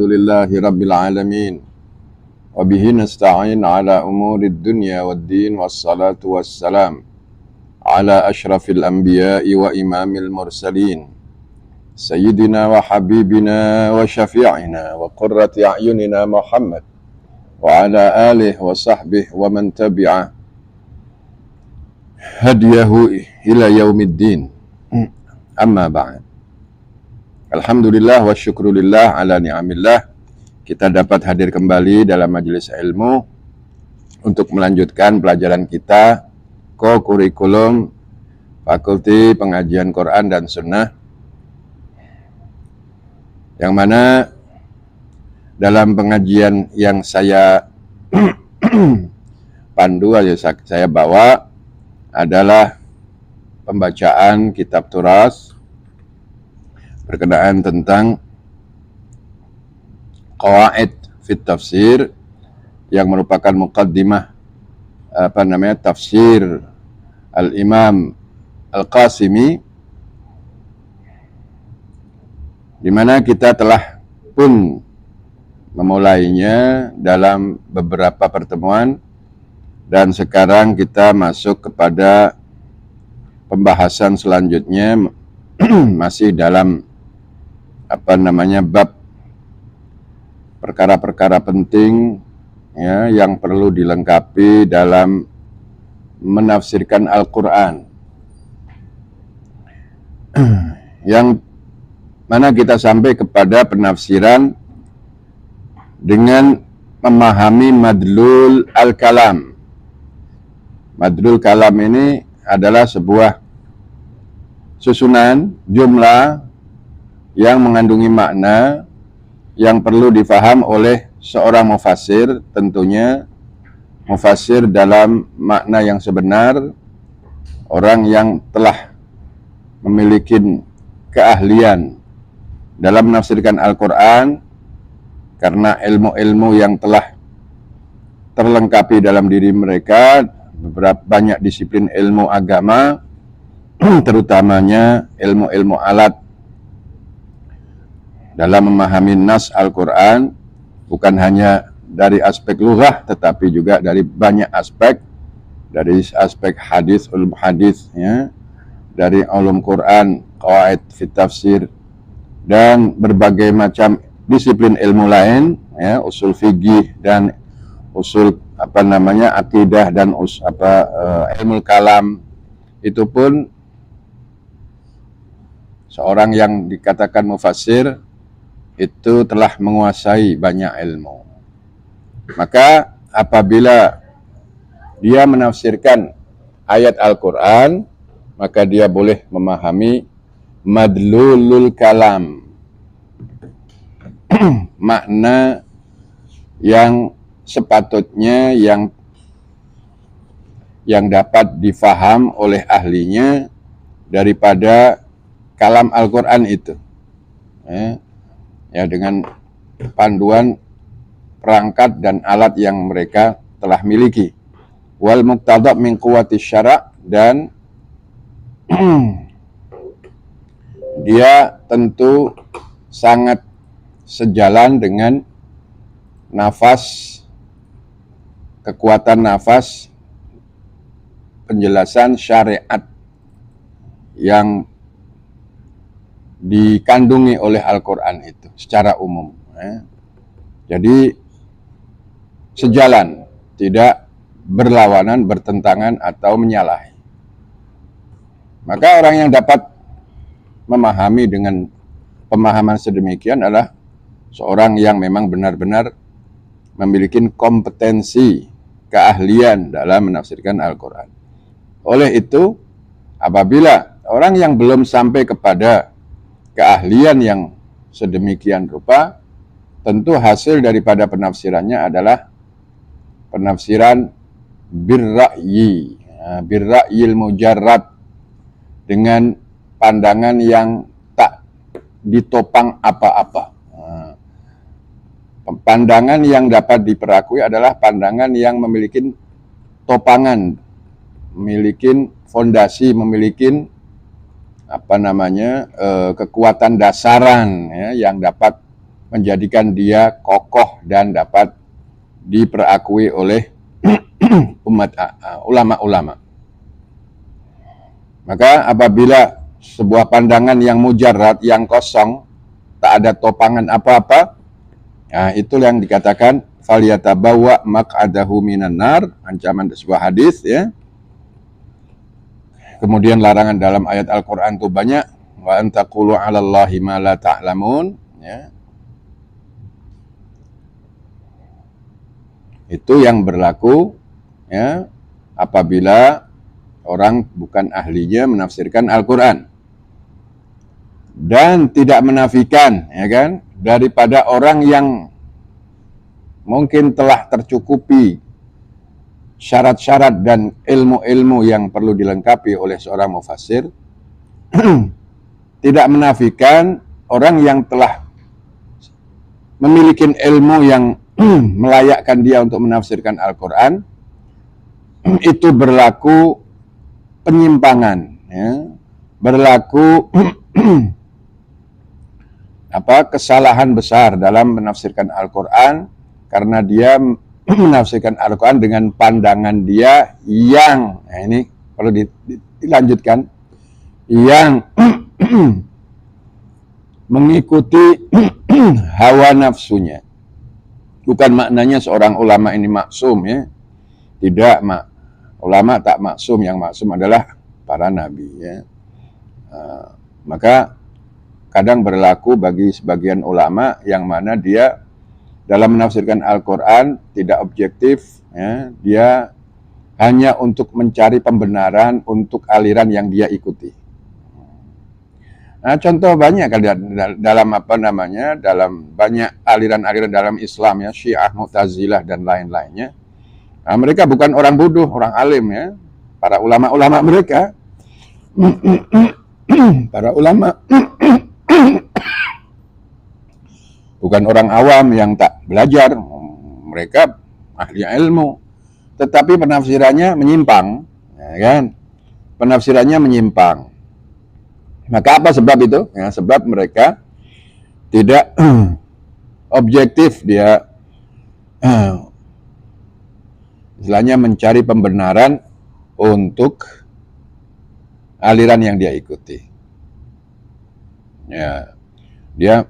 Alhamdulillahi Rabbil Alamin. Wabihi nasta'in ala umuri dunya wad din. Wassalatu wassalam ala ashrafil anbiya'i wa imamil mursalin, Sayyidina wa habibina wa syafi'ina wa qurrati a'yunina Muhammad wa ala alihi wa sahbihi wa man tabi'a hadiyahu ila yaumiddin. Amma ba'd. Alhamdulillah wa syukrulillah ala ni'amillah. Kita dapat hadir kembali dalam majelis ilmu untuk melanjutkan pelajaran kita kurikulum Fakulti Pengajian Quran dan Sunnah, yang mana dalam pengajian yang saya pandu, saya bawa adalah pembacaan kitab Turas berkenaan tentang Qawaid fit Tafsir, yang merupakan muqaddimah tafsir Al-Imam Al-Qasimi, di mana kita telah pun memulainya dalam beberapa pertemuan, dan sekarang kita masuk kepada pembahasan selanjutnya masih dalam bab perkara-perkara penting ya, yang perlu dilengkapi dalam menafsirkan Al-Quran, yang mana kita sampai kepada penafsiran dengan memahami madlul al-kalam. Madlul kalam ini adalah sebuah susunan jumlah yang mengandungi makna yang perlu difaham oleh seorang mufassir. Tentunya mufassir dalam makna yang sebenar, orang yang telah memiliki keahlian dalam menafsirkan Al-Quran, karena ilmu-ilmu yang telah terlengkapi dalam diri mereka, banyak disiplin ilmu agama, terutamanya ilmu-ilmu alat dalam memahami nas Al-Quran, bukan hanya dari aspek lughah, tetapi juga dari banyak aspek, dari aspek hadis, ulum hadis, ya, dari ulum Quran, qawaid fit tafsir, dan berbagai macam disiplin ilmu lain, ya, usul fikih dan usul akidah dan ilmu kalam. Itu pun seorang yang dikatakan mufassir itu telah menguasai banyak ilmu. Maka apabila dia menafsirkan ayat Al-Quran, maka dia boleh memahami madlulul kalam, makna yang sepatutnya yang dapat difaham oleh ahlinya daripada kalam Al-Quran itu, ya, dengan panduan perangkat dan alat yang mereka telah miliki. Wal muqtada min quwwati syara', dan dia tentu sangat sejalan dengan kekuatan nafas penjelasan syariat yang dikandungi oleh Al-Quran itu secara umum. Jadi sejalan, tidak berlawanan, bertentangan, atau menyalahi. Maka orang yang dapat memahami dengan pemahaman sedemikian adalah seorang yang memang benar-benar memiliki kompetensi, keahlian dalam menafsirkan Al-Quran. Oleh itu, apabila orang yang belum sampai kepada keahlian yang sedemikian rupa, tentu hasil daripada penafsirannya adalah penafsiran birra'yil mujarrad, dengan pandangan yang tak ditopang apa-apa. Pandangan yang dapat diperakui adalah pandangan yang memiliki topangan, memiliki fondasi, memiliki kekuatan dasaran, ya, yang dapat menjadikan dia kokoh dan dapat diperakui oleh umat ulama-ulama. Maka apabila sebuah pandangan yang mujarrad, yang kosong, tak ada topangan apa-apa, nah itu yang dikatakan falyatabawwa maq'adahu minan nar, ancaman sebuah hadis ya. Kemudian larangan dalam ayat Al-Qur'an itu banyak, wa antaqulu 'alallahi ma la ta'lamun ya. Itu yang berlaku ya apabila orang bukan ahlinya menafsirkan Al-Quran. Dan tidak menafikan ya kan daripada orang yang mungkin telah tercukupi syarat-syarat dan ilmu-ilmu yang perlu dilengkapi oleh seorang mufassir. Tidak menafikan orang yang telah memiliki ilmu yang melayakkan dia untuk menafsirkan Al-Quran, itu berlaku penyimpangan, ya. Berlaku kesalahan besar dalam menafsirkan Al-Quran karena dia menafsirkan Al-Quran dengan pandangan dia yang, nah ini perlu dilanjutkan, yang mengikuti hawa nafsunya. Bukan maknanya seorang ulama ini maksum ya. Tidak, ulama tak maksum, yang maksum adalah para nabi ya. Maka kadang berlaku bagi sebagian ulama yang mana dia dalam menafsirkan Al-Quran tidak objektif ya. Dia hanya untuk mencari pembenaran untuk aliran yang dia ikuti. Nah, contoh banyak dalam dalam banyak aliran-aliran dalam Islam ya, Syiah, Mu'tazilah dan lain-lainnya. Nah, mereka bukan orang bodoh, orang alim ya. Para ulama-ulama mereka, para ulama bukan orang awam yang tak belajar, mereka ahli ilmu. Tetapi penafsirannya menyimpang, ya kan? Penafsirannya menyimpang. Maka apa sebab itu? Ya, sebab mereka tidak objektif, dia istilahnya mencari pembenaran untuk aliran yang dia ikuti. Ya, dia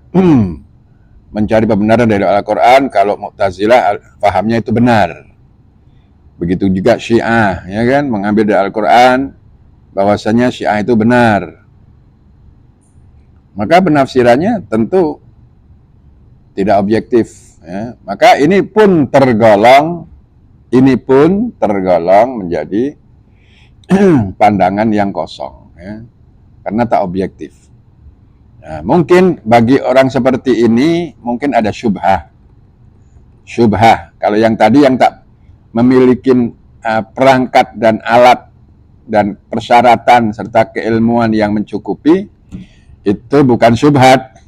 mencari pembenaran dari Al-Quran. Kalau Mu'tazilah pahamnya itu benar. Begitu juga Syiah, ya kan, mengambil dari Al-Quran bahwasanya Syiah itu benar. Maka penafsirannya tentu tidak objektif ya. Maka ini pun tergolong menjadi pandangan yang kosong ya. Karena tak objektif. Nah, mungkin bagi orang seperti ini mungkin ada syubhah. Kalau yang tadi yang tak memiliki perangkat dan alat dan persyaratan serta keilmuan yang mencukupi, itu bukan syubhat,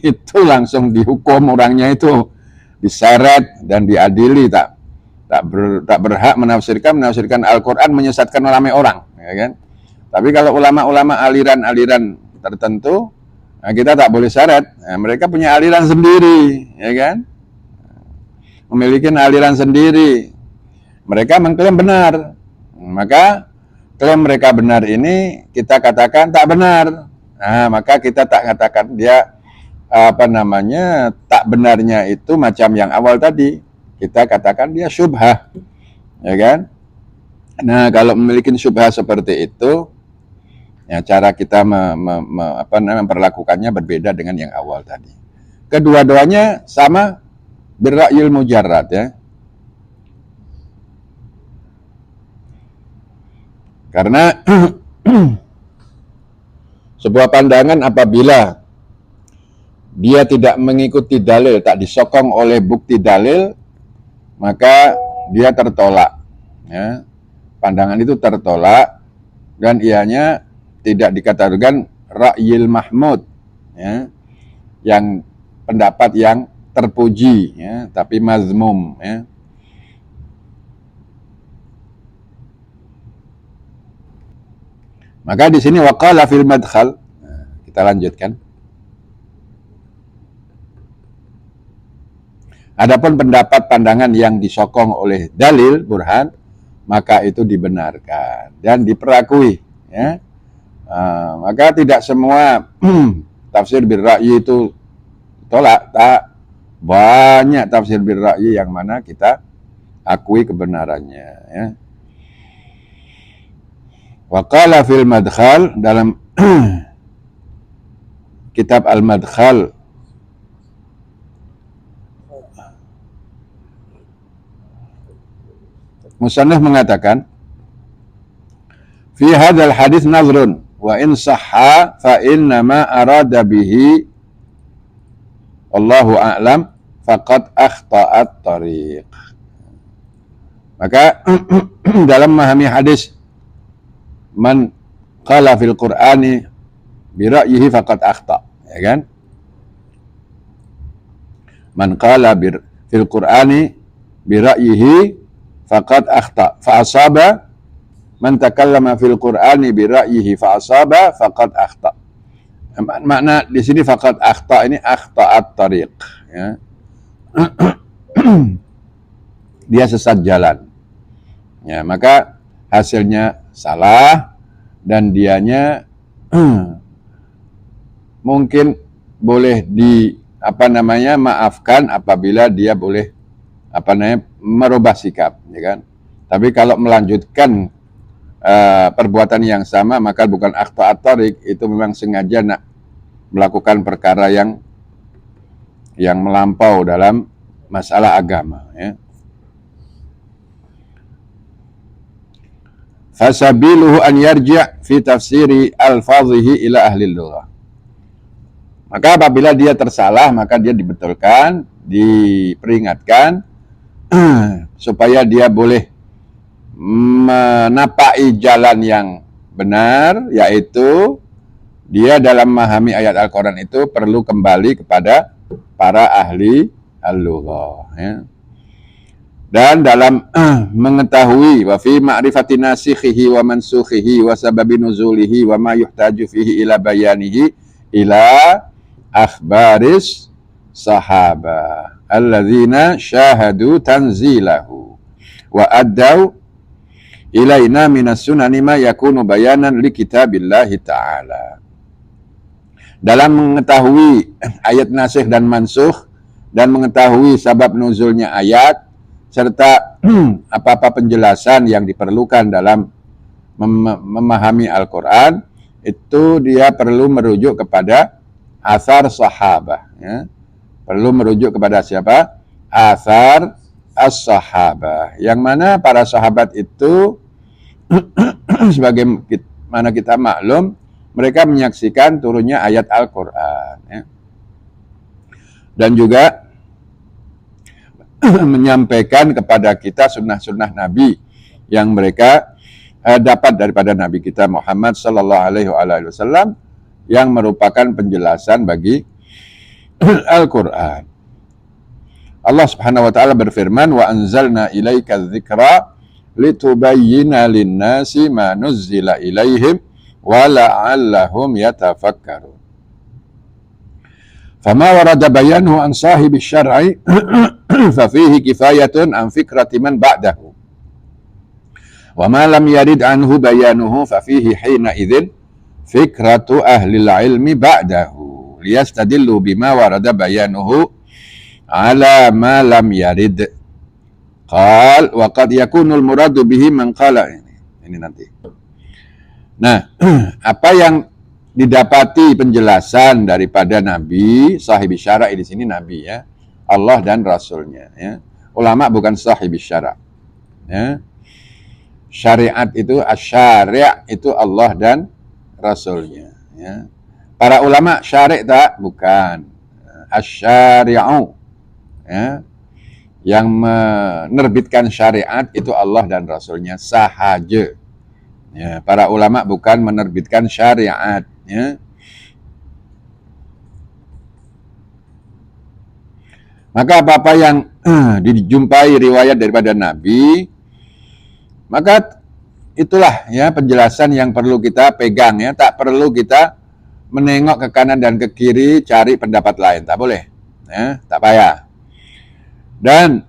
itu langsung dihukum orangnya, itu diseret dan diadili, tak berhak menafsirkan Al-Quran, menyesatkan ramai orang, ya kan? Tapi kalau ulama-ulama aliran-aliran tertentu, nah kita tak boleh seret. Nah, mereka punya aliran sendiri, ya kan? Memiliki aliran sendiri. Mereka mengklaim benar, maka klaim mereka benar ini kita katakan tak benar. Nah, maka kita tak katakan dia tak benarnya itu macam yang awal tadi. Kita katakan dia syubhah, ya kan? Nah, kalau memiliki syubhah seperti itu, ya cara kita memperlakukannya berbeda dengan yang awal tadi. Kedua-duanya sama birra'yil mujarrad ya. Karena sebuah pandangan apabila dia tidak mengikuti dalil, tak disokong oleh bukti dalil, maka dia tertolak. Ya. Pandangan itu tertolak dan ianya tidak dikatakan ra'yil mahmud, ya. Yang pendapat yang terpuji, ya, tapi mazmum. Ya. Maka di sini waqala fil madkhal, kita lanjutkan. Adapun pendapat pandangan yang disokong oleh dalil burhan, maka itu dibenarkan dan diperakui. Ya. Maka tidak semua tafsir birra'yi itu tolak, tak. Banyak tafsir birra'yi yang mana kita akui kebenarannya. Ya. Wa qala fil madkhal, dalam kitab al-madkhal, musannaf mengatakan, fi hadzal hadis nazrun wa in sahha fa inna ma arada bihi wallahu a'lam faqad akhta'at tariq. Maka dalam memahami hadis man qala fil qur'ani bi ra'yihi faqad akhta, ya kan? Man qala fil qur'ani bi ra'yihi faqad akhta fa asaba, man takallama fil qur'ani bi ra'yihi fa asaba faqad akhta. Makna di sini faqad akhta ini akhta'at tariq, ya. Dia sesat jalan. Ya, maka hasilnya salah dan dianya mungkin boleh maafkan apabila dia boleh merubah sikap, ya kan? Tapi kalau melanjutkan perbuatan yang sama, maka bukan akhta'at tariq, itu memang sengaja nak melakukan perkara yang melampau dalam masalah agama, ya. Fasabiluhu an yarji' fi tafsiri alfazihi ila ahli lughah. Maka apabila dia tersalah, maka dia dibetulkan, diperingatkan supaya dia boleh menapai jalan yang benar, yaitu dia dalam memahami ayat Al-Quran itu perlu kembali kepada para ahli al-lughah, ya. Dan dalam mengetahui wa fi ma'rifati nasikhihi wa mansukhihi wa sababi nuzulihi wa ma yuhtaju fihi ila bayanihi ila akhbaris sahabah alladzina syahadu tanzilahu wa addau ilaina minas sunani ma yakunu bayanan li kitabillahi ta'ala. Dalam mengetahui ayat nasikh dan mansukh dan mengetahui sabab nuzulnya ayat serta apa-apa penjelasan yang diperlukan dalam memahami Al-Quran, itu dia perlu merujuk kepada athar sahabah, ya. Perlu merujuk kepada siapa? Athar as-sahabah, yang mana para sahabat itu sebagaimana kita maklum, mereka menyaksikan turunnya ayat Al-Quran, ya. Dan juga menyampaikan kepada kita sunnah-sunnah Nabi yang mereka dapat daripada Nabi kita Muhammad sallallahu alaihi wasallam, yang merupakan penjelasan bagi Al-Quran. Allah Subhanahu wa taala berfirman, wa anzalna ilaika dzikra litubayyina lin-nasi ma nuzzila ilaihim wa la'allahum yatafakkarun. Fama warada bayanuhu an sahibi syar'i fa fihi kifayatun an fikrati man ba'dahu. Wa ma lam yarid anhu bayanuhu fa fihi hina idzin fikratu ahli ilmi ba'dahu liyastadillu bima warada bayanuhu ala ma lam yarid. Qal wa qad yakunul muradu bihi man qala, ini nanti. Nah, apa yang didapati penjelasan daripada Nabi, sahibi syara' di sini Nabi, ya, Allah dan Rasulnya, ya. Ulama bukan sahibi syara', ya. Syariat itu asyari' itu Allah dan Rasulnya, ya. Para ulama syari' tak? Bukan. Asyari'u, ya. Yang menerbitkan syariat itu Allah dan Rasulnya sahaja. Ya, para ulama bukan menerbitkan syariat, ya. Maka apa-apa yang dijumpai riwayat daripada Nabi, maka itulah, ya, penjelasan yang perlu kita pegang, ya. Tak perlu kita menengok ke kanan dan ke kiri cari pendapat lain, tak boleh, ya, tak payah. Dan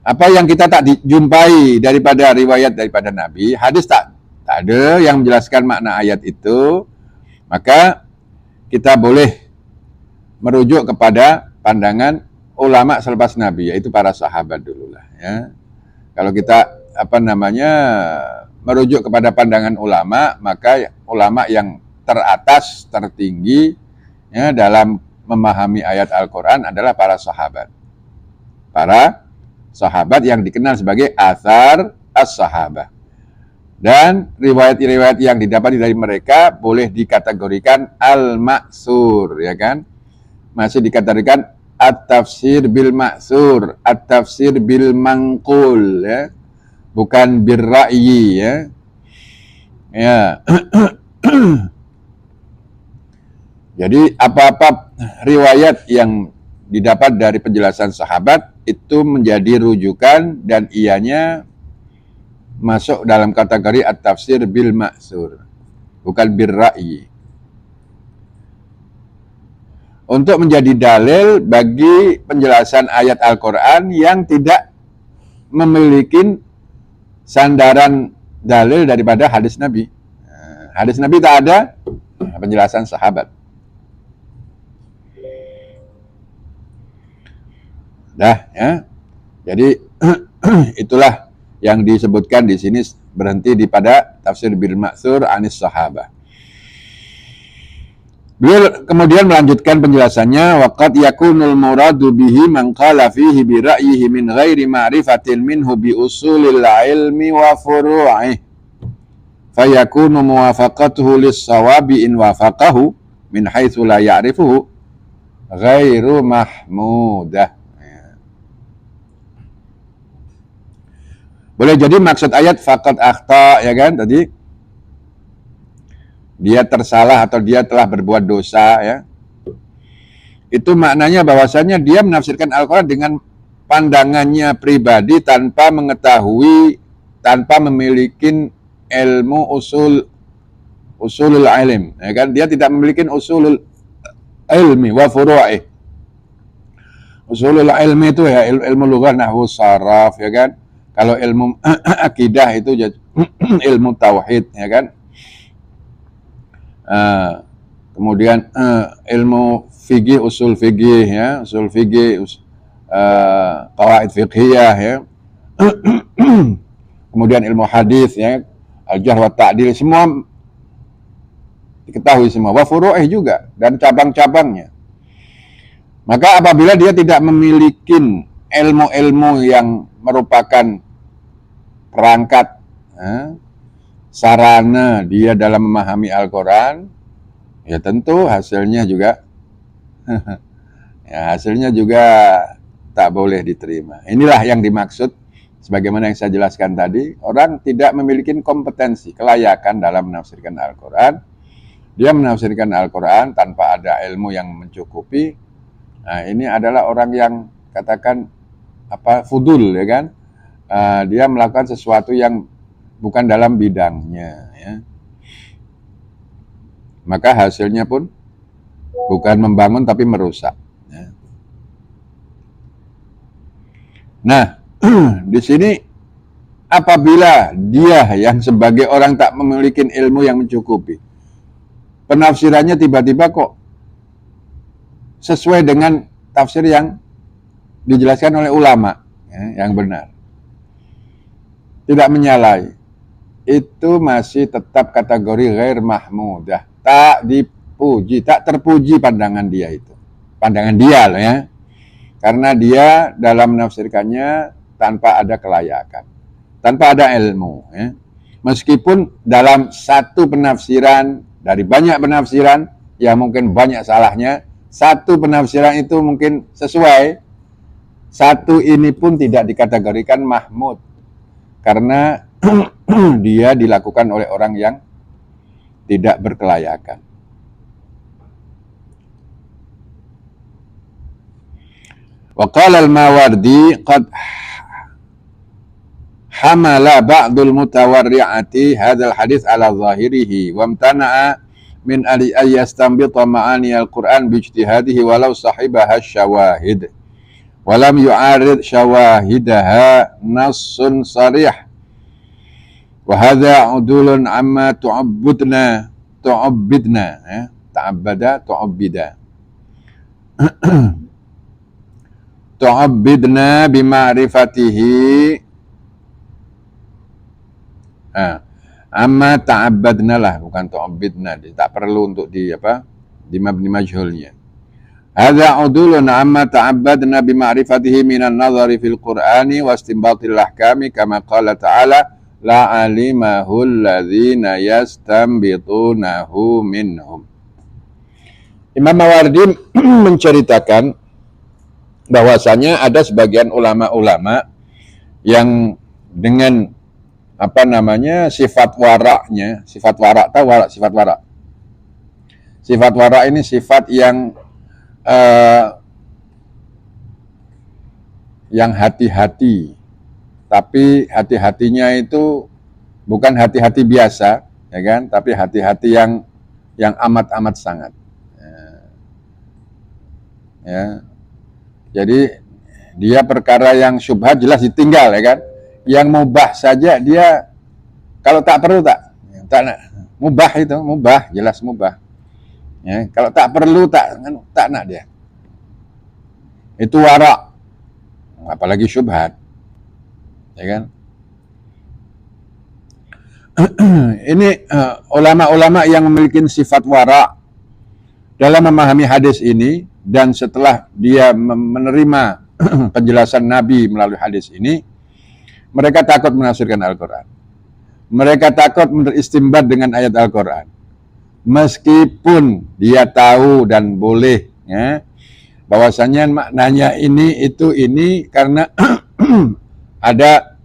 apa yang kita tak jumpai daripada riwayat daripada Nabi, hadis tak ada yang menjelaskan makna ayat itu, maka kita boleh merujuk kepada pandangan ulama selepas Nabi, yaitu para sahabat dulu lah ya. Kalau kita merujuk kepada pandangan ulama, maka ulama yang teratas, tertinggi ya dalam memahami ayat Al-Quran adalah para sahabat. Para sahabat yang dikenal sebagai athar as-sahabah. Dan riwayat-riwayat yang didapati dari mereka boleh dikategorikan al-ma'sur, ya kan? Masih dikategorikan at-tafsir bil ma'sur, at-tafsir bil mangkul, ya. Bukan bil ra'yi, ya. Ya. Jadi apa-apa riwayat yang didapat dari penjelasan sahabat itu menjadi rujukan dan ianya masuk dalam kategori at-tafsir bil ma'sur, bukan bil ra'yi. Untuk menjadi dalil bagi penjelasan ayat Al-Quran yang tidak memiliki sandaran dalil daripada hadis Nabi. Hadis Nabi tak ada, penjelasan sahabat. Dah ya. Jadi itulah yang disebutkan di sini, berhenti di pada tafsir bil ma'sur anis sahabah. Beliau kemudian melanjutkan penjelasannya, waqad yakunul muradu bihi man qala fihi bi ra'yihi min ghairi ma'rifatin minhu bi usulil ilmi wa furu'ih. Fayakunu muwafaqatuhu lis-sawabi in wafaqahu min haitsu la ya'rifuhu ghairu mahmudah. Boleh jadi maksud ayat faqad akhta, ya kan, tadi dia tersalah atau dia telah berbuat dosa, ya. Itu maknanya bahwasanya dia menafsirkan Al-Quran dengan pandangannya pribadi tanpa mengetahui, tanpa memiliki ilmu usulul ilm, ya kan. Dia tidak memiliki usulul ilmi wa furu'ih. Usulul ilmi itu ya ilmu lughah, nahwu, saraf, ya kan. Kalau ilmu akidah itu ilmu tauhid, ya kan. Kemudian ilmu fikih, usul fikih, ya, usul fikih, qawaid fiqhiyah, ya. Kemudian ilmu hadis, ya, al-jarh wa ta'dil, semua diketahui semua. Wa furu'ih juga, dan cabang-cabangnya. Maka apabila dia tidak memiliki ilmu-ilmu yang merupakan perangkat, sarana dia dalam memahami Al-Quran, ya tentu hasilnya juga ya hasilnya juga tak boleh diterima. Inilah yang dimaksud, sebagaimana yang saya jelaskan tadi, orang tidak memiliki kompetensi, kelayakan dalam menafsirkan Al-Quran. Dia menafsirkan Al-Quran tanpa ada ilmu yang mencukupi. Nah, ini adalah orang yang katakan fudul, ya kan. Dia melakukan sesuatu yang bukan dalam bidangnya, ya. Maka hasilnya pun bukan membangun tapi merusak, ya. Nah, di sini apabila dia yang sebagai orang tak memiliki ilmu yang mencukupi, penafsirannya tiba-tiba kok sesuai dengan tafsir yang dijelaskan oleh ulama, ya, yang benar, tidak menyalahi, itu masih tetap kategori ghair mahmudah, tak dipuji, tak terpuji pandangan dia itu. Pandangan dia loh, ya. Karena dia dalam menafsirkannya tanpa ada kelayakan, tanpa ada ilmu, ya. Meskipun dalam satu penafsiran dari banyak penafsiran yang mungkin banyak salahnya, satu penafsiran itu mungkin sesuai, satu ini pun tidak dikategorikan mahmud karena dia dilakukan oleh orang yang tidak berkelayakan. Wa qala al-Mawardi qad hamala ba'dul mutawarri'ati hadzal hadits ala zahirihi wa amtana'a min ay yastanbita ma'ani al-Qur'an bi ijtihadihi walau sahibaha syawahid. walam yu'arid syawahidaha nassun sarih wa hadha udulun amma tu'abbidna ya, tu'abbida tu'abbidna bima'rifatihi amma ta'abbadna lah, bukan tu'abbidna, tak perlu untuk di mabni majhulnya. Hadza udulun amma ta'abbadna bima'rifatihi minan nazari fil qur'ani wa istinbatil ahkami kama qala ta'ala la alimahu alladhina yastanbitunahu minhum. Imam Mawardi menceritakan bahwasanya ada sebagian ulama-ulama yang dengan sifat waraknya, sifat warak, tahu warak, sifat warak. Sifat warak ini sifat yang hati-hati, tapi hati-hatinya itu bukan hati-hati biasa, ya kan? Tapi hati-hati yang amat-amat sangat. Ya. Jadi dia perkara yang syubhat jelas ditinggal, ya kan? Yang mubah saja dia kalau tak perlu tak mubah, itu mubah, jelas mubah. Ya, kalau tak perlu tak nak dia. Itu warak. Apalagi syubhat. Ya kan? Ini ulama-ulama yang memiliki sifat warak dalam memahami hadis ini, dan setelah dia menerima penjelasan Nabi melalui hadis ini, mereka takut menafsirkan Al-Quran. Mereka takut beristimbat dengan ayat Al-Quran. Meskipun dia tahu dan boleh, ya, bahwasanya maknanya ini karena ada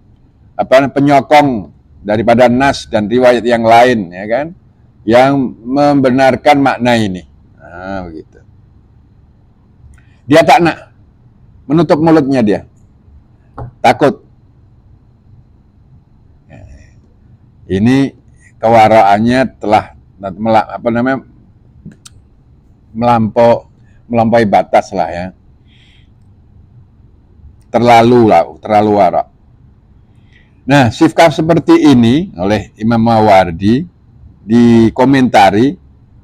penyokong daripada nas dan riwayat yang lain, ya kan, yang membenarkan makna ini. Begitu. Dia tak nak, menutup mulutnya dia, takut. Ini kewaraannya telah melampaui batas lah, ya. Terlalu warak. Nah, sikap seperti ini oleh Imam Mawardi dikomentari.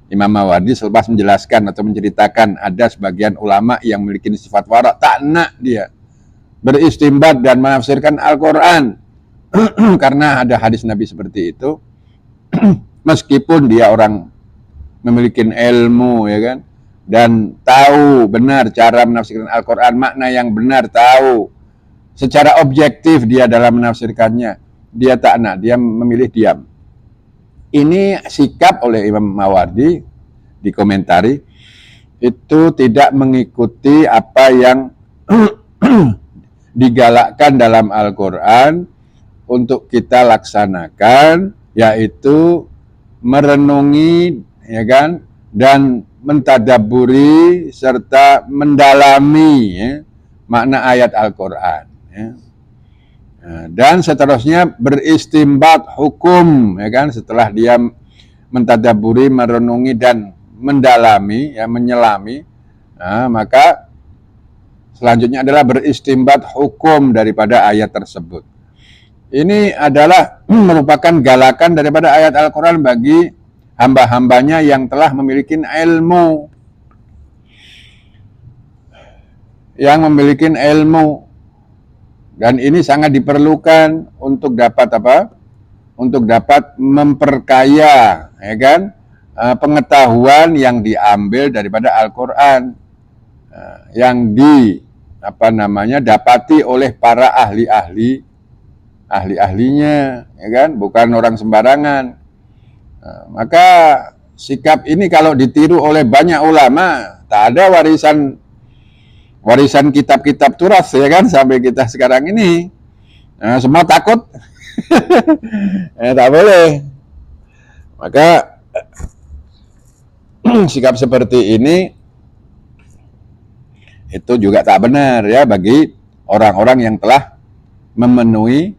Imam Mawardi selepas menjelaskan atau menceritakan ada sebagian ulama yang memiliki sifat warak, tak nak dia beristimbat dan menafsirkan Al-Quran karena ada hadis Nabi seperti itu. Meskipun dia orang memiliki ilmu, ya kan, dan tahu benar cara menafsirkan Al-Quran, makna yang benar, tahu secara objektif dia dalam menafsirkannya, dia tak nak, dia memilih diam. Ini sikap oleh Imam Mawardi dikomentari, itu tidak mengikuti apa yang digalakkan dalam Al-Quran untuk kita laksanakan, yaitu merenungi, ya kan, dan mentadaburi serta mendalami, ya, makna ayat Al-Quran, ya. Dan seterusnya beristimbat hukum, ya kan, setelah dia mentadaburi, merenungi dan mendalami, ya, menyelami, maka selanjutnya adalah beristimbat hukum daripada ayat tersebut. Ini adalah merupakan galakan daripada ayat Al-Quran bagi hamba-hambanya yang telah memiliki ilmu. Dan ini sangat diperlukan untuk dapat Untuk dapat memperkaya, ya kan, pengetahuan yang diambil daripada Al-Quran, yang dapati oleh para ahli-ahlinya, ya kan, bukan orang sembarangan. Maka sikap ini kalau ditiru oleh banyak ulama, tak ada warisan kitab-kitab turas, ya kan, sampai kita sekarang ini. Semua takut. Tak boleh. Maka sikap seperti ini itu juga tak benar, ya, bagi orang-orang yang telah memenuhi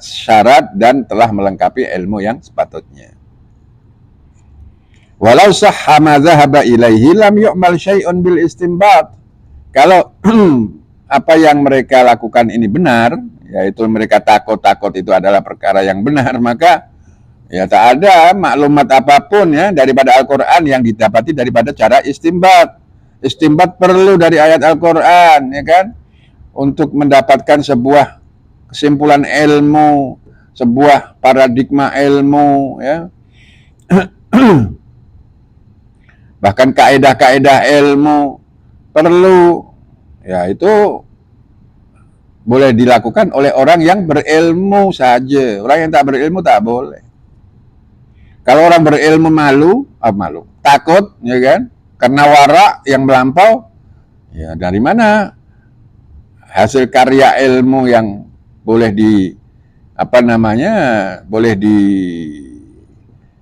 syarat dan telah melengkapi ilmu yang sepatutnya. Walau sahha ma dhahaba ilaihi lam yu'mal syai'un bil istinbat. Kalau apa yang mereka lakukan ini benar, yaitu mereka takut itu adalah perkara yang benar, maka ya tak ada maklumat apapun ya daripada Al-Quran yang didapati daripada cara istimbat. Istimbat perlu dari ayat Al-Quran, ya kan? Untuk mendapatkan sebuah kesimpulan ilmu, sebuah paradigma ilmu, ya. Bahkan kaedah-kaedah ilmu perlu, ya itu boleh dilakukan oleh orang yang berilmu saja. Orang yang tak berilmu tak boleh. Kalau orang berilmu malu, takut, ya kan? Karena wara yang melampau, ya dari mana hasil karya ilmu yang boleh boleh di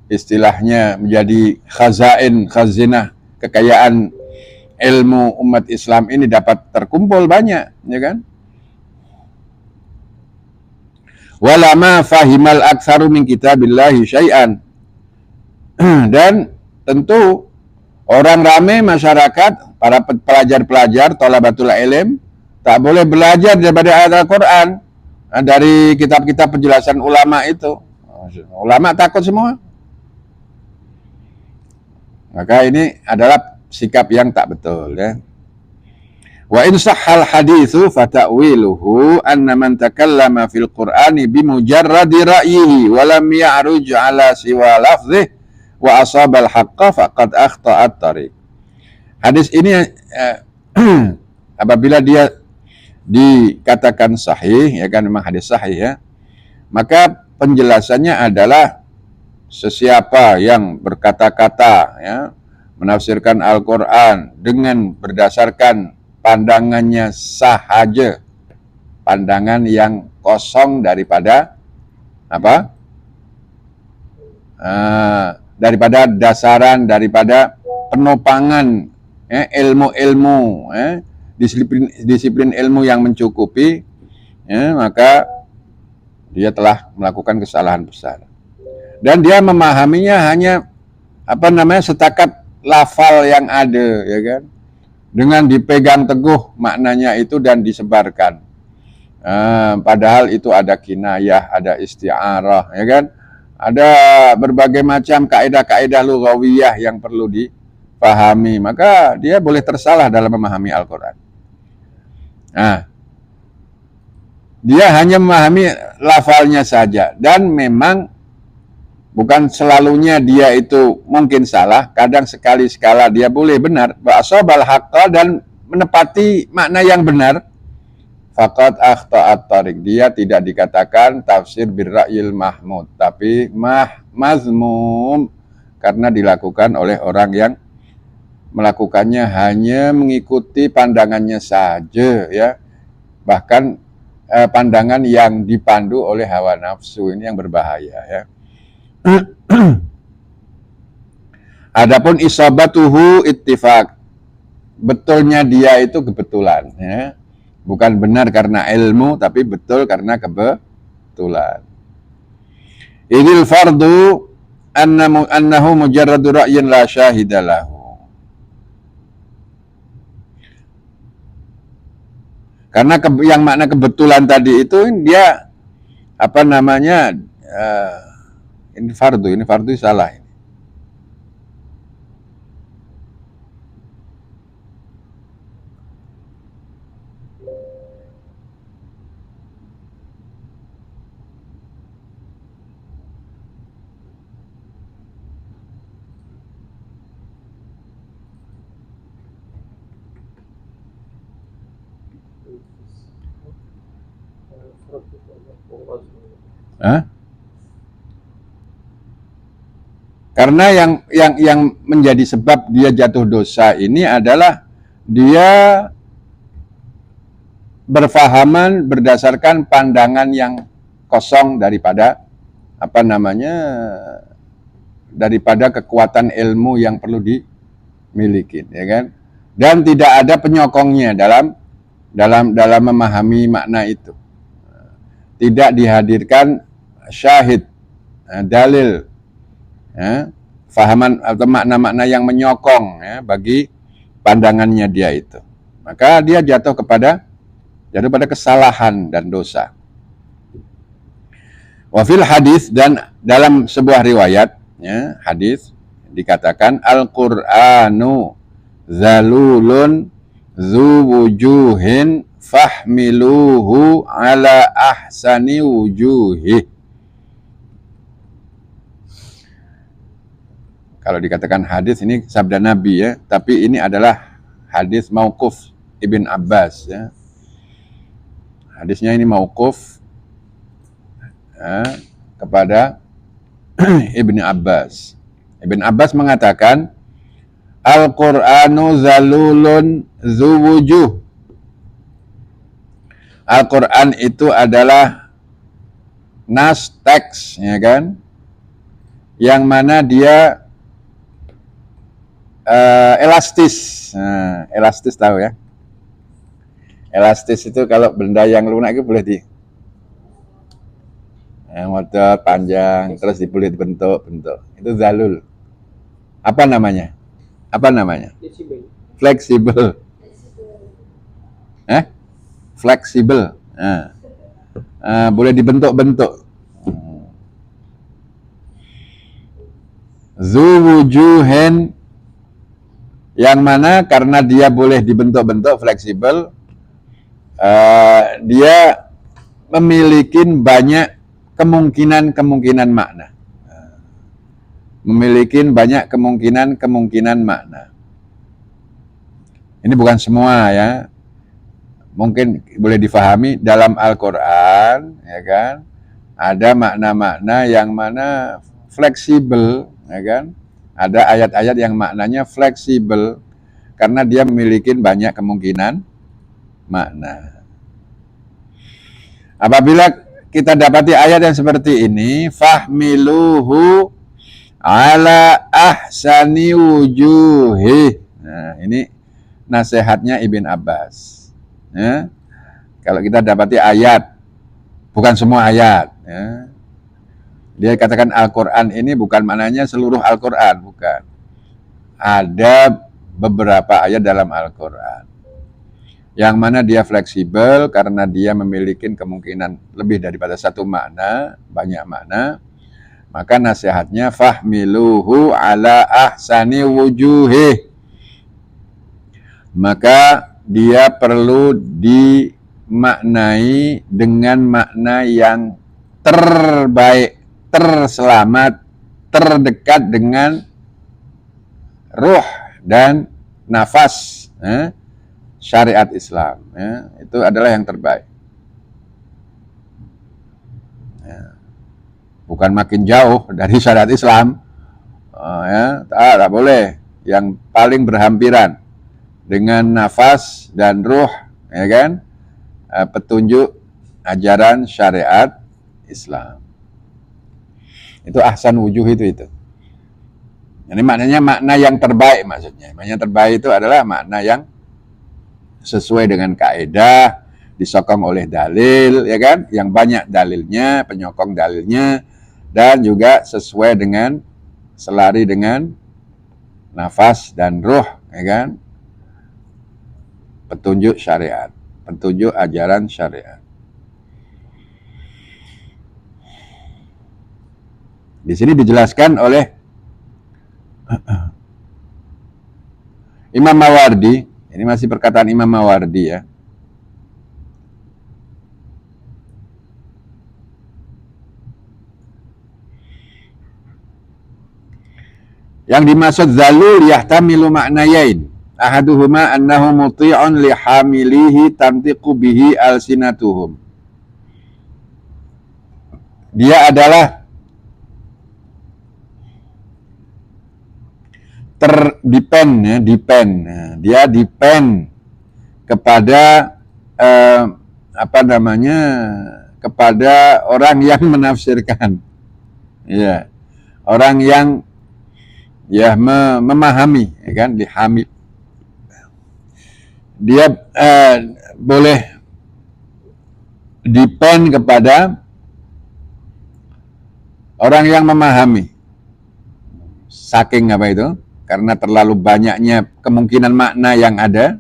istilahnya menjadi khazinah kekayaan ilmu umat Islam ini dapat terkumpul banyak, ya kan? Walama fahimal aktsaru min kitabillahi syai'an. Dan tentu orang ramai masyarakat, para pelajar-pelajar, thalabatul ilm, tak boleh belajar daripada ayat Al-Quran, dari kitab-kitab penjelasan ulama itu. Ulama takut semua. Maka ini adalah sikap yang tak betul, ya. Wa in sahhal haditsu fata'wiluhu anna man takallama fil Qur'ani bimujarradi ra'yihi wa lam ya'ruj 'ala siwa lafdhihi wa asabal haqqa faqad akhta'at tariq. Hadis ini apabila dia dikatakan sahih, ya kan, memang hadis sahih, ya, maka penjelasannya adalah sesiapa yang berkata-kata, ya, menafsirkan Al-Quran dengan berdasarkan pandangannya sahaja, pandangan yang kosong daripada apa? Daripada dasaran, daripada penopangan, ya, ilmu-ilmu, ya, disiplin ilmu yang mencukupi, ya, maka dia telah melakukan kesalahan besar. Dan dia memahaminya hanya setakat lafal yang ada, ya kan, dengan dipegang teguh maknanya itu dan disebarkan. Padahal itu ada kinayah, ada isti'arah, ya kan, ada berbagai macam kaidah-kaidah lughawiyah yang perlu dipahami. Maka dia boleh tersalah dalam memahami Al-Quran. Dia hanya memahami lafalnya saja, dan memang bukan selalunya dia itu mungkin salah, kadang sekali-sekala dia boleh benar, ba'asabal haqqa, dan menepati makna yang benar, faqad akhta'at tariq. Dia tidak dikatakan tafsir birra'yil mahmud, tapi mazmum, karena dilakukan oleh orang yang melakukannya hanya mengikuti pandangannya saja, ya. Bahkan pandangan yang dipandu oleh hawa nafsu, ini yang berbahaya, ya. Adapun isabatuhu ittifaq, betulnya dia itu kebetulan, ya. Bukan benar karena ilmu, tapi betul karena kebetulan. Idil fardu annahu mujarradu ra'yin la syahidalahu. Karena yang makna kebetulan tadi itu dia ini fardu salah. Karena yang menjadi sebab dia jatuh dosa ini adalah dia berfahaman berdasarkan pandangan yang kosong daripada daripada kekuatan ilmu yang perlu dimiliki, ya kan? Dan tidak ada penyokongnya dalam memahami makna itu. Tidak dihadirkan syahid, dalil, ya, fahaman atau makna-makna yang menyokong, ya, bagi pandangannya dia itu. maka dia jatuh pada kesalahan dan dosa. Wafil hadis, dan dalam sebuah riwayat ya, hadis dikatakan Al-Qur'anu zalulun zu wujuhin fahmiluhu ala ahsani wujuhi. Kalau dikatakan hadis ini sabda Nabi ya, tapi ini adalah hadis mauquf Ibn Abbas ya. Hadisnya ini mauquf kepada Ibn Abbas. Ibn Abbas mengatakan Al-Qur'anu zalulun zuwujuh. Al-Qur'an itu adalah nas teks, ya kan? Yang mana dia elastis. Nah, elastis tahu ya? Elastis itu kalau benda yang lunak itu boleh yang motor panjang terus boleh dibentuk-bentuk. Itu zalul. Apa namanya? Fleksibel. Fleksibel. Boleh dibentuk-bentuk. Zuwujuhin, yang mana karena dia boleh dibentuk-bentuk, fleksibel, dia memiliki banyak kemungkinan makna. Makna. Ini bukan semua ya. Mungkin boleh difahami dalam Al-Qur'an, ya kan? Ada makna-makna yang mana fleksibel, ya kan? Ada ayat-ayat yang maknanya fleksibel karena dia memiliki banyak kemungkinan makna. Apabila kita dapati ayat yang seperti ini, fahmiluhu ala ahsani wujuhi. Nah, ini nasihatnya Ibn Abbas. Ya. Kalau kita dapati ayat, bukan semua ayat. Ya. Dia katakan Al-Quran ini bukan maknanya seluruh Al-Quran, bukan. Ada beberapa ayat dalam Al-Quran yang mana dia fleksibel karena dia memiliki kemungkinan lebih daripada satu makna, banyak makna. Maka nasihatnya fahmiluhu ala ahsani wujuhi. Maka dia perlu dimaknai dengan makna yang terbaik, terselamat, terdekat dengan ruh dan nafas syariat Islam. Itu adalah yang terbaik. Bukan makin jauh dari syariat Islam, tak boleh. Yang paling berhampiran dengan nafas dan ruh, ya kan? Petunjuk ajaran syariat Islam. Itu ahsan wujuh itu. Jadi maknanya makna yang terbaik maksudnya. Makna yang terbaik itu adalah makna yang sesuai dengan kaidah, disokong oleh dalil, ya kan? Yang banyak dalilnya, penyokong dalilnya, dan juga sesuai dengan, selari dengan nafas dan ruh, ya kan? Petunjuk syariat, petunjuk ajaran syariat. Di sini dijelaskan oleh Imam Mawardi. Ini masih perkataan Imam Mawardi ya. Yang dimaksud zalul yahtamilu maknayain. Ahaduhuma annahu muti'un li hamilihi tantiqu bihi alsinatuhum. Dia adalah dia depend kepada kepada orang yang menafsirkan, ya, orang yang ya memahami, ya kan, dihamil. Dia boleh depend kepada orang yang memahami. Saking apa itu? Karena terlalu banyaknya kemungkinan makna yang ada,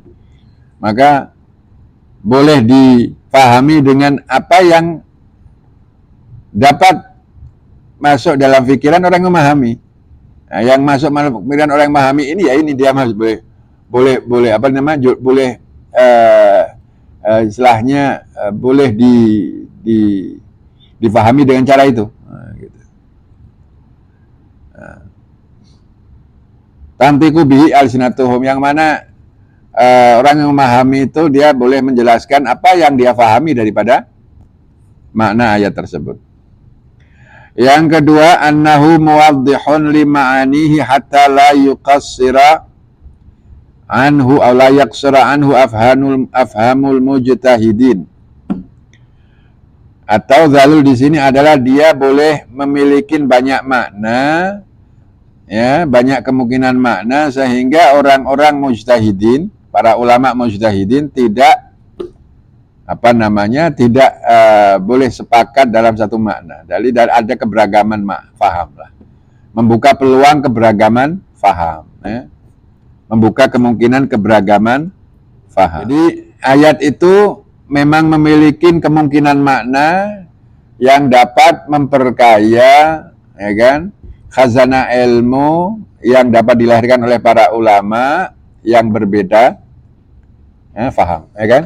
maka boleh difahami dengan apa yang dapat masuk dalam pikiran orang yang memahami. Nah, yang masuk pikiran orang yang memahami ini, ya ini dia boleh apa namanya, boleh istilahnya boleh difahami dengan cara itu. Gitu. Tantiku bihi alsinatuhum, yang mana orang yang memahami itu dia boleh menjelaskan apa yang dia fahami daripada makna ayat tersebut. Yang kedua, annahu muwaddihun li ma'anihi hatta la yuqassira anhu aw la yaqsira anhu afhamul mujtahidin. Atau zalul di sini adalah dia boleh memiliki banyak makna, ya, banyak kemungkinan makna, sehingga orang-orang mujtahidin, para ulama mujtahidin tidak tidak boleh sepakat dalam satu makna. Jadi ada keberagaman faham lah. Membuka peluang keberagaman faham, ya. Membuka kemungkinan keberagaman faham. Jadi ayat itu memang memiliki kemungkinan makna yang dapat memperkaya, ya kan, khazanah ilmu yang dapat dilahirkan oleh para ulama yang berbeda, ya, faham, ya kan.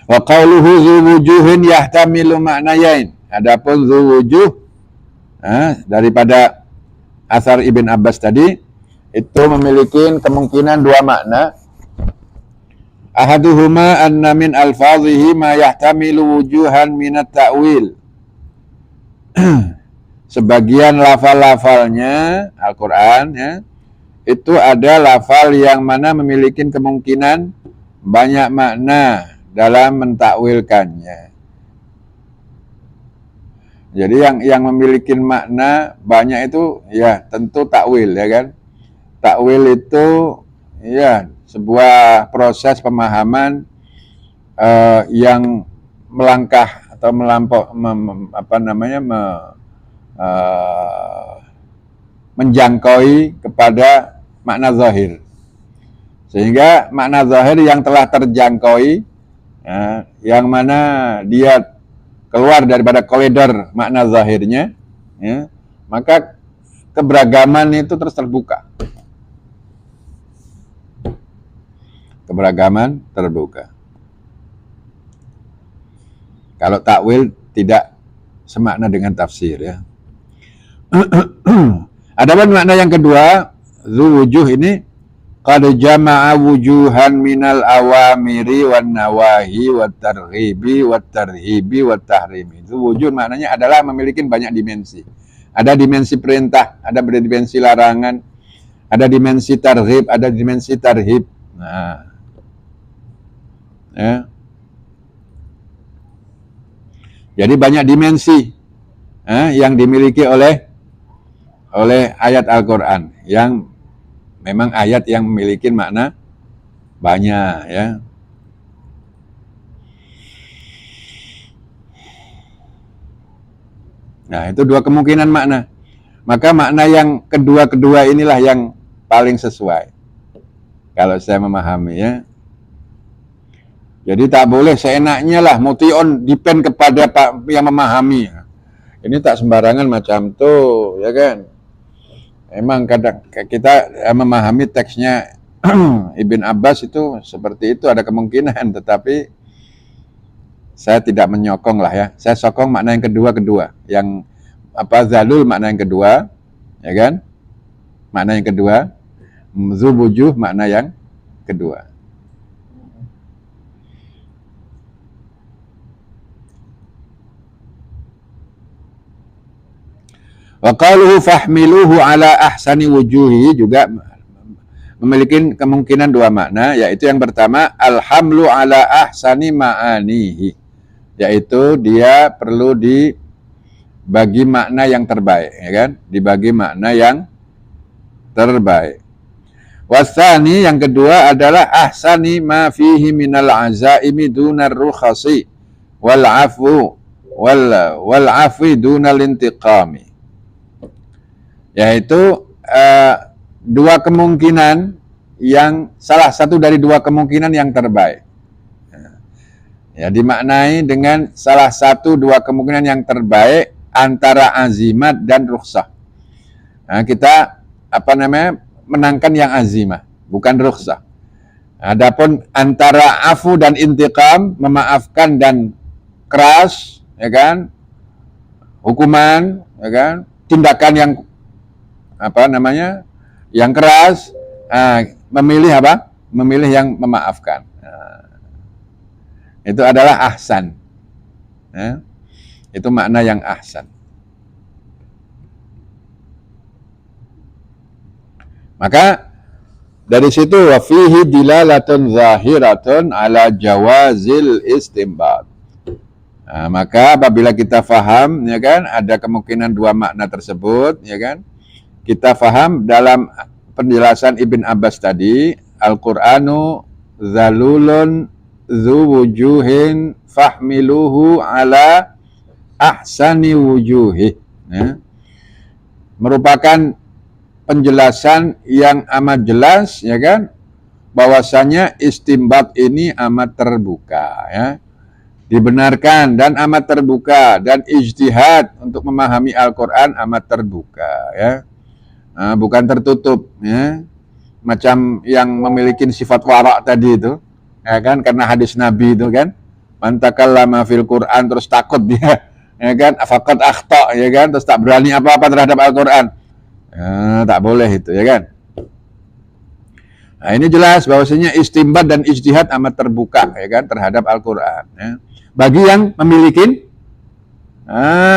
Wa qauluhu dzu wujuhin yahtamilu ma'nayain. Adapun dzu wujuh daripada asar Ibn Abbas tadi itu memiliki kemungkinan dua makna. Ahaduhuma anna min alfazihi ma yahtamilu wujuhan minat ta'wil. Sebagian lafal-lafalnya Al-Quran, ya, itu ada lafal yang mana memiliki kemungkinan banyak makna dalam mentakwilkannya. Jadi yang memiliki makna banyak itu ya tentu takwil, ya kan. Takwil itu ya sebuah proses pemahaman yang melangkah atau melampau menjangkaui kepada makna zahir. Sehingga makna zahir yang telah terjangkaui, yang mana dia keluar daripada koridor makna zahirnya, ya, maka keberagaman itu terus terbuka. Keberagaman terbuka. Kalau takwil tidak semakna dengan tafsir, ya. Adapun makna yang kedua, dzu wujuh ini qad jama'a wujuhan minal awamiri wan nawahi wat targhibi wat tarhibi wat tahrimi. Dzu wujuh maknanya adalah memiliki banyak dimensi. Ada dimensi perintah, ada dimensi larangan, ada dimensi targhib, ada dimensi tarhib. Nah, ya. Jadi banyak dimensi yang dimiliki oleh ayat Al-Quran, yang memang ayat yang memiliki makna banyak, ya. Nah, itu dua kemungkinan makna. Maka makna yang kedua inilah yang paling sesuai kalau saya memahami, ya. Jadi tak boleh seenaknya lah, muti'un depend kepada yang memahami. Ini tak sembarangan macam tuh, ya kan. Emang kadang kita memahami teksnya Ibn Abbas itu seperti itu, ada kemungkinan, tetapi saya tidak menyokong lah, ya. Saya sokong makna yang kedua, yang zalul makna yang kedua, ya kan. Makna yang kedua, dzu wujuh makna yang kedua. Wa qaluhu fahmiluhu ala ahsani wujuhi juga memiliki kemungkinan dua makna, yaitu yang pertama alhamlu ala ahsani ma'anihi, yaitu dia perlu dibagi makna yang terbaik, ya kan, dibagi makna yang terbaik. Wasani yang kedua adalah ahsani ma fihi minal azaimi dunar rukhasi wal afu wal afi dunal intiqami, yaitu dua kemungkinan yang salah satu dari dua kemungkinan yang terbaik. Ya, dimaknai dengan salah satu dua kemungkinan yang terbaik antara azimat dan rukhsah. Nah, kita menangkan yang azimah, bukan rukhsah. Adapun antara afu dan intiqam, memaafkan dan keras, ya kan? Hukuman, ya kan? Tindakan yang yang keras, memilih apa? Memilih yang memaafkan. Itu adalah ahsan. Ya. Itu makna yang ahsan. Maka dari situ wa fihi dilalatun zahiratun ala jawazil istinbat. Nah, maka apabila kita faham, ya kan, ada kemungkinan dua makna tersebut, ya kan, kita faham dalam penjelasan Ibn Abbas tadi, Al-Qur'anu zalulun zu wujuhin fahmiluhu ala ahsani wujuhi. Ya. Merupakan penjelasan yang amat jelas, ya kan, bahwasanya istinbat ini amat terbuka, ya, dibenarkan dan amat terbuka, dan ijtihad untuk memahami Al-Quran amat terbuka, ya, bukan tertutup, ya, macam yang memiliki sifat wara' tadi itu, ya kan, karena hadis Nabi itu kan, man takallama fil Quran, terus takut dia, ya kan, faqad akhta, ya kan, terus tak berani apa-apa terhadap Al-Quran. Tak boleh itu, ya kan. Nah, ini jelas bahwasanya istinbat dan ijtihad amat terbuka, ya kan, terhadap Al-Quran, ya. Bagi yang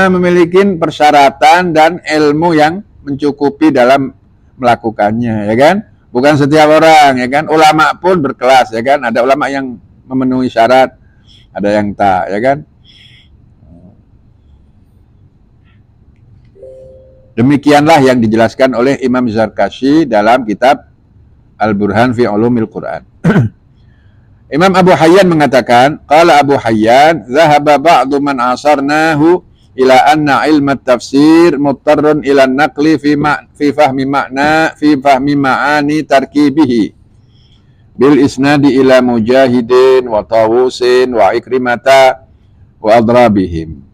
memiliki persyaratan dan ilmu yang mencukupi dalam melakukannya, ya kan. Bukan setiap orang, ya kan. Ulama pun berkelas, ya kan. Ada ulama yang memenuhi syarat, ada yang tak, ya kan. Demikianlah yang dijelaskan oleh Imam Zarkashi dalam kitab Al-Burhan fi Ulumil Quran. Imam Abu Hayyan mengatakan, qala Abu Hayyan, zahaba ba'du man asarnahu ila anna ilma tafsir muttarrun ila naqli fi fahmi ma'ani tarkibihi bil isnadi ila mujahidin wa tawusin wa ikrimata wa adrabihim.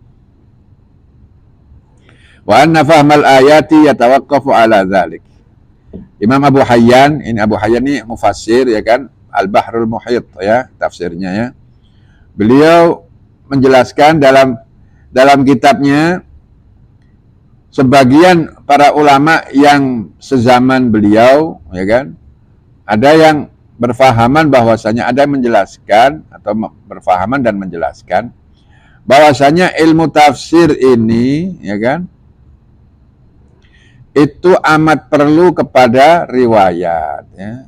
Wa anna fahmal ayati yatawaqqafu ala dzalik. Imam Abu Hayyan, ini Abu Hayyan ini mufassir, ya kan, Al-Bahrul Muhit, ya, tafsirnya, ya. Beliau menjelaskan dalam kitabnya, sebagian para ulama yang sezaman beliau, ya kan, ada yang berfahaman bahwasanya, ada yang menjelaskan atau berfahaman dan menjelaskan bahwasanya ilmu tafsir ini, ya kan, itu amat perlu kepada riwayat, ya.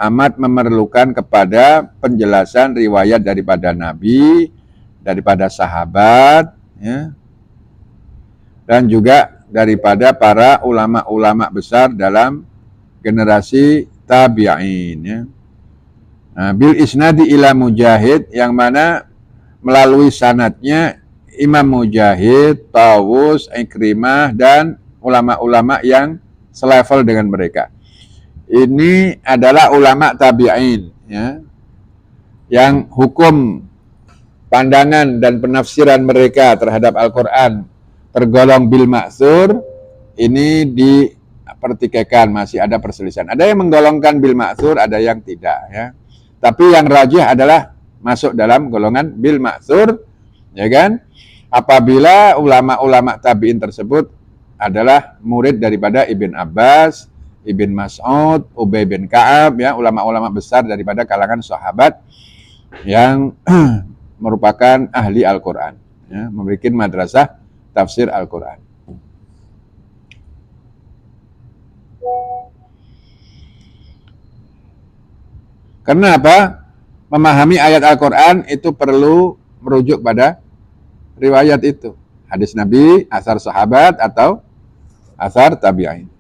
Amat memerlukan kepada penjelasan riwayat daripada Nabi, daripada sahabat, ya, dan juga daripada para ulama-ulama besar dalam generasi tabi'in, ya. Nah, bil isnadi ila Mujahid, yang mana melalui sanadnya Imam Mujahid, Tawus, Ikrimah, dan ulama-ulama yang selevel dengan mereka. Ini adalah ulama tabi'in, ya, yang hukum, pandangan dan penafsiran mereka terhadap Al-Quran tergolong bil ma'tsur. Ini dipertikaikan, masih ada perselisihan. Ada yang menggolongkan bil ma'tsur, ada yang tidak, ya. Tapi yang rajih adalah masuk dalam golongan bil ma'tsur, ya kan, apabila ulama-ulama tabi'in tersebut adalah murid daripada Ibn Abbas, Ibn Mas'ud, Ubay bin Ka'ab, ya, ulama-ulama besar daripada kalangan sahabat yang merupakan ahli Al-Quran, ya, memiliki madrasah tafsir Al-Quran. Karena apa? Memahami ayat Al-Quran itu perlu merujuk pada riwayat itu, hadis Nabi, asar sahabat, atau asar tabi'in.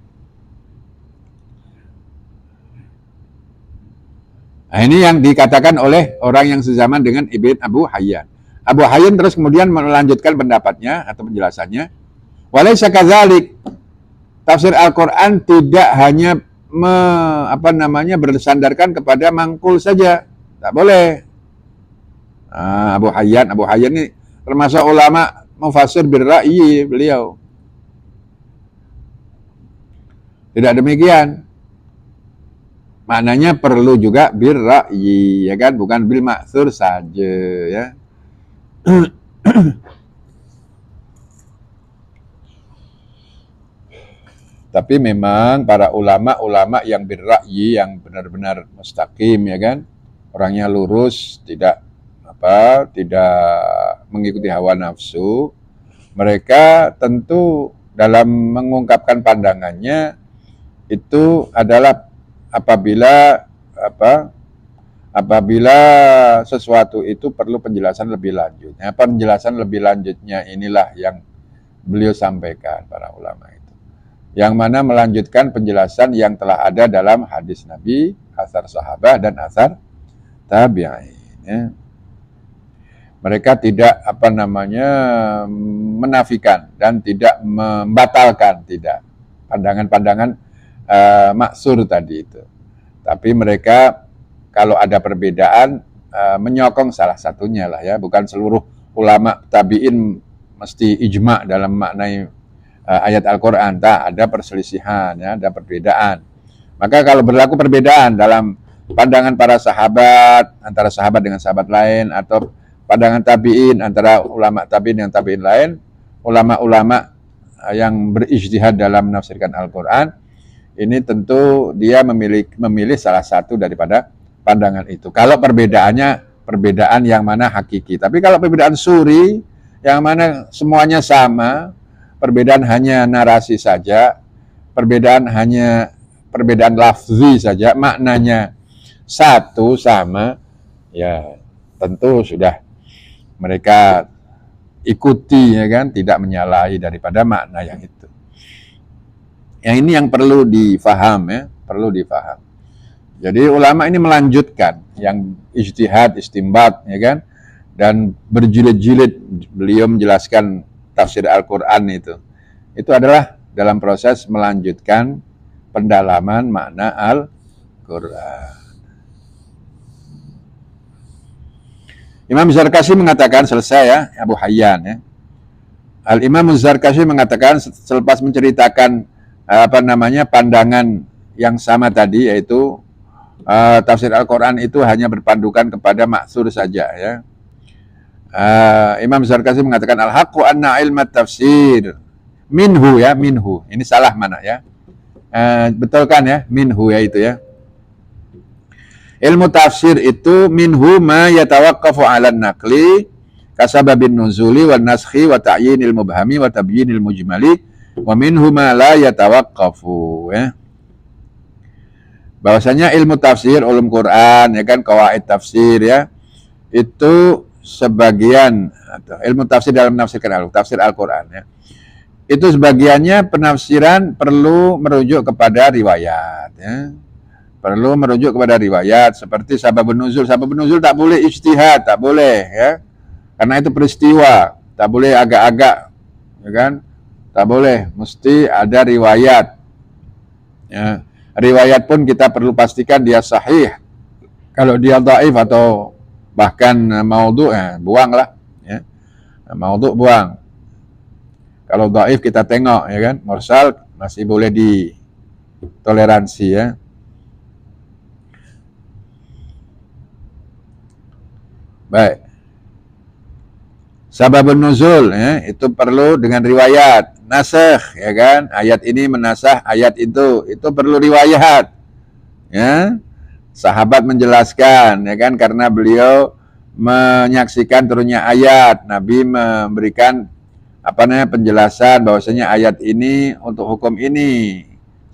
Nah, ini yang dikatakan oleh orang yang sezaman dengan Ibn Abu Hayyan. Abu Hayyan terus kemudian melanjutkan pendapatnya atau penjelasannya. Walaysa kadzalik. Tafsir Al-Quran tidak hanya bersandarkan kepada mangkul saja, tak boleh. Abu Hayyan ini termasuk ulama mufassir birra'yi beliau. Tidak demikian. Maknanya perlu juga birra'yi, ya kan, bukan bil ma'thur saja, ya. Tapi memang para ulama yang birra'yi, yang benar-benar mustaqim, ya kan, orangnya lurus, tidak mengikuti hawa nafsu, mereka tentu dalam mengungkapkan pandangannya itu adalah apabila sesuatu itu perlu penjelasan lebih lanjut. Penjelasan lebih lanjutnya inilah yang beliau sampaikan para ulama itu. Yang mana melanjutkan penjelasan yang telah ada dalam hadis Nabi, asar sahabat dan asar tabi'in. Ya. Mereka tidak menafikan dan tidak membatalkan, tidak pandangan-pandangan maksur tadi itu. Tapi mereka kalau ada perbedaan menyokong salah satunya lah, ya, bukan seluruh ulama tabi'in mesti ijma dalam maknai ayat Al-Qur'an. Tak, ada perselisihan, ya, ada perbedaan. Maka kalau berlaku perbedaan dalam pandangan para sahabat, antara sahabat dengan sahabat lain, atau pandangan tabi'in antara ulama tabi'in dengan tabi'in lain, ulama-ulama yang berijtihad dalam menafsirkan Al-Qur'an, ini tentu dia memilih salah satu daripada pandangan itu. Kalau perbedaan yang mana hakiki. Tapi kalau perbedaan suri, yang mana semuanya sama, perbedaan hanya narasi saja, perbedaan lafzi saja, maknanya satu sama, ya tentu sudah mereka ikuti, ya kan, tidak menyalahi daripada makna yang itu. Yang ini yang perlu difaham, ya, perlu difaham. Jadi ulama ini melanjutkan yang ijtihad, istimbat, ya kan, dan berjilid-jilid beliau menjelaskan tafsir Al-Qur'an itu. Itu adalah dalam proses melanjutkan pendalaman makna Al-Qur'an. Imam Zarkashi mengatakan, selesai ya, Abu Hayyan, ya. Al-Imam Zarkashi mengatakan selepas menceritakan pandangan yang sama tadi, yaitu tafsir Al-Qur'an itu hanya berpandukan kepada maksur saja, ya. Imam Zarkashi mengatakan al-haqqu anna ilma tafsir minhu, ya, minhu. Ini salah mana, ya? Betul kan, ya? Minhu, ya, itu, ya. Ilmu tafsir itu minhu ma yatawaqqafu 'alan naqli kasababin nuzuli wan naskhi wa ta'yinil mubhami wa tabyinil mujmali wa minhu ma la yatawaqqafu, ya. Bahwasanya ilmu tafsir, ulum Quran, ya kan, qawaid tafsir, ya, itu sebagian ilmu tafsir dalam menafsirkan tafsir Al-Qur'an, ya. Itu sebagiannya penafsiran perlu merujuk kepada riwayat, ya. Perlu merujuk kepada riwayat seperti sababun nuzul. Sababun nuzul tak boleh ijtihad, tak boleh, ya. Karena itu peristiwa, tak boleh agak-agak, ya kan? Tak boleh, mesti ada riwayat. Ya. Riwayat pun kita perlu pastikan dia sahih. Kalau dia dhaif atau bahkan maudhu', buanglah, ya. Maudhu' buang. Kalau dhaif kita tengok, ya kan? Mursal masih boleh ditoleransi, ya. Baik. Sababun nuzul, ya, itu perlu dengan riwayat. Nasakh, ya kan? Ayat ini menasah ayat itu perlu riwayat. Ya. Sahabat menjelaskan, ya kan, karena beliau menyaksikan turunnya ayat. Nabi memberikan penjelasan bahwasanya ayat ini untuk hukum ini.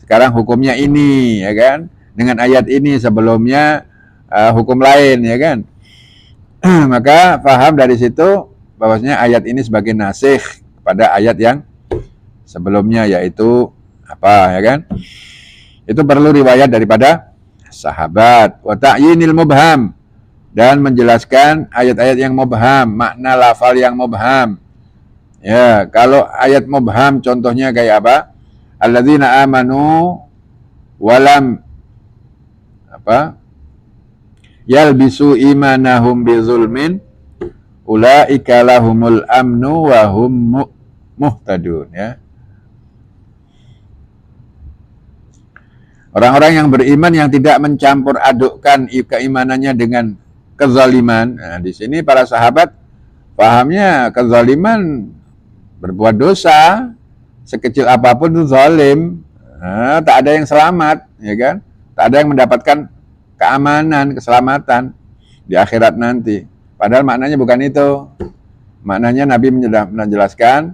Sekarang hukumnya ini, ya kan? Dengan ayat ini, sebelumnya hukum lain, ya kan? Maka paham dari situ bahwasanya ayat ini sebagai nasikh pada ayat yang sebelumnya, yaitu ya kan? Itu perlu riwayat daripada sahabat. Wa ta'yinil mubham, dan menjelaskan ayat-ayat yang mubham, makna lafal yang mubham. Ya, kalau ayat mubham contohnya kayak apa? Alladzina amanu walam yalbisu imanahum bizulmin ulaika lahumul amnu wa hum muhtadun, ya. Orang-orang yang beriman yang tidak mencampur adukkan keimanannya dengan kezaliman. Nah, di sini para sahabat pahamnya kezaliman berbuat dosa sekecil apapun itu zalim. Nah, tak ada yang selamat, ya kan? Tak ada yang mendapatkan keamanan, keselamatan di akhirat nanti. Padahal maknanya bukan itu. Maknanya Nabi menjelaskan,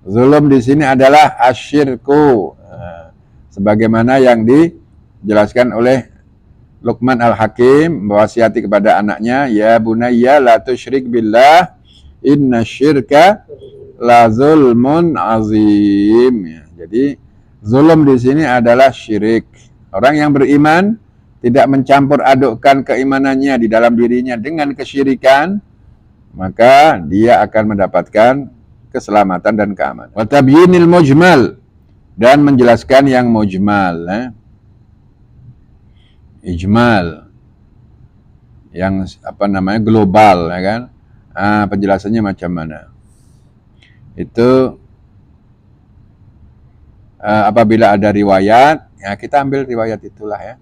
zulum di sini adalah asyirku. Sebagaimana yang dijelaskan oleh Luqman Al-Hakim, mewasiati kepada anaknya, ya bunayya la tusyrik billah, inna syirka la zulmun azim. Jadi zulum di sini adalah syirik. Orang yang beriman tidak mencampur adukkan keimanannya di dalam dirinya dengan kesyirikan, maka dia akan mendapatkan keselamatan dan keamanan. Wa tabyinil mujmal, dan menjelaskan yang mujmal, ijmal, yang global, ya kan? Penjelasannya macam mana? Itu apabila ada riwayat, ya kita ambil riwayat itulah, ya.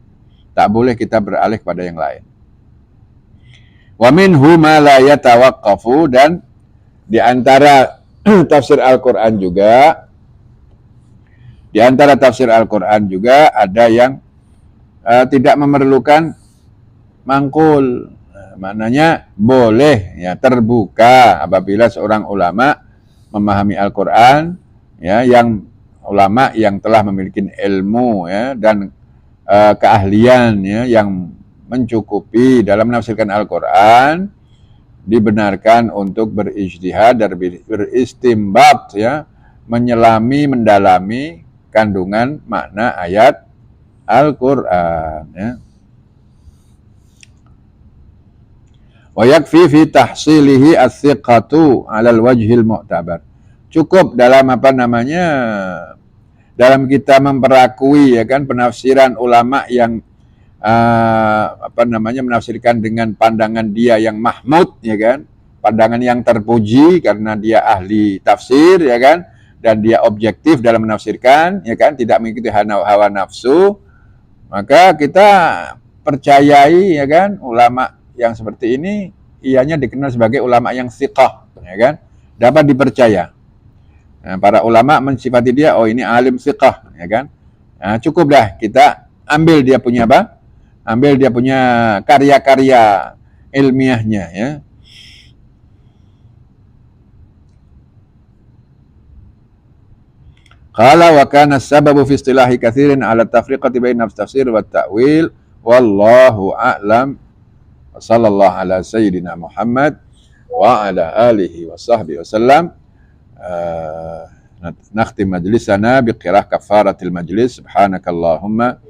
Tak boleh kita beralih kepada yang lain. Wa minhu ma la yatawaqqafu, dan di antara tafsir Al-Qur'an juga, ada yang tidak memerlukan mangkul. Maknanya boleh, ya, terbuka apabila seorang ulama memahami Al-Qur'an, ya, yang ulama yang telah memiliki ilmu, ya, dan keahlian, ya, yang mencukupi dalam menafsirkan Al-Qur'an, dibenarkan untuk berijtihad dan beristimbat, ya, mendalami kandungan makna ayat Al-Qur'an, ya. Wa yakfi fi tahsilihi as-siqatu 'alal wajhil mu'tabar. Cukup dalam dalam kita memperakui, ya kan, penafsiran ulama yang menafsirkan dengan pandangan dia yang mahmud, ya kan, pandangan yang terpuji karena dia ahli tafsir, ya kan, dan dia objektif dalam menafsirkan, ya kan, tidak mengikuti hawa nafsu, maka kita percayai, ya kan, ulama yang seperti ini ianya dikenal sebagai ulama yang thiqah, ya kan, dapat dipercaya. Nah, para ulama mensifati dia, oh ini alim thiqah, ya kan. Nah, cukup dah kita ambil dia punya karya-karya ilmiahnya, ya. Qala wa kana as-sababu fi istilahi katsirin 'ala tafriqati baina tafsir wa ta'wil, wallahu a'lam. Sallallahu ala sayyidina Muhammad wa ala alihi wa sahbihi wasallam. Nakhtim majlisana biqirah kafaratil majlis. Subhanakallahumma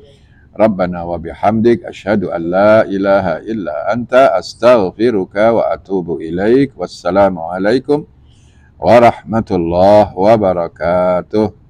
rabbana wa bihamdik, asyhadu an la ilaha illa anta, astaghfiruka wa atubu ilaik. Wassalamu alaikum warahmatullahi wabarakatuh.